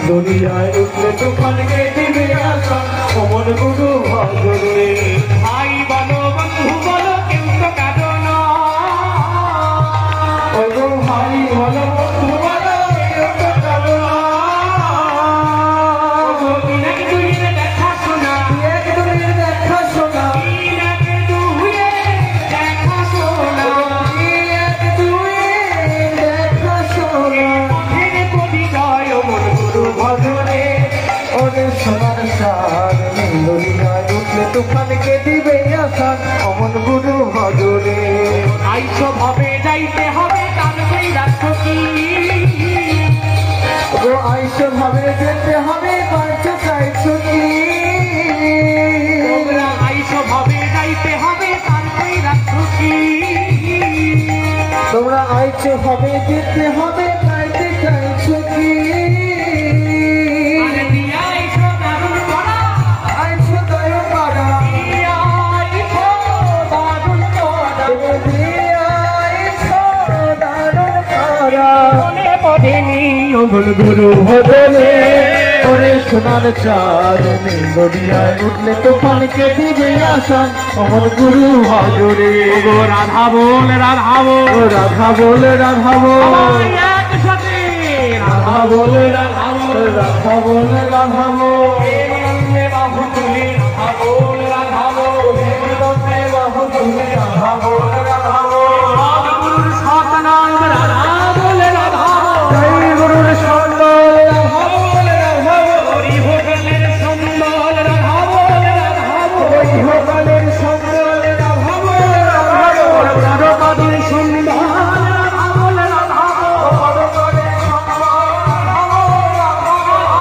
দুনিয়ায় উঠলে তুফানকে দিবে আশা অমর গুরু ভজরে ভাই বলো বন্ধু বলো কেউ তো কাঁদো না ওগো ভাই বলো বন্ধু বলো কেউ তো কাঁদো না দিনের দুইয়ের দেখা শোনা এক দুনির দেখা শোনা দিনের দুইয়ের দেখা শোনা এক দুনির দেখা শোনা পথের পরিচয় অমর গুরু ভজরে ওরে সোনার সার দুনিয়ায় উঠলে তুফানকে দিবে আশা অমর গুরু ভজরে আইসো ভাবে যাইতে হবে তার কই রাখো কি ও আইসো ভাবে যেতে হবে বাঁচা চাইছো কি তোমরা আইসো ভাবে যাইতে হবে তার কই রাখো কি তোমরা আইসো ভাবে যেতে হবে চাইতে চাইছো কি আরে দিয়া আইসো দারুণ করা আইসো দয়া করা আইসো দারুণ করা আইসো দারুণ করা মনে পড়েনি অমর গুরু ভজরে ওরে সোনার চাঁদ দুনিয়ায় উঠলে তুফানকে দিবে আশা অমর গুরু ভজরে গো রাধা বল রাধা বল ও রাধা বলে রাধা বল একসাথে রাধা বলে রাধা বল রাধা বলে রাধা বল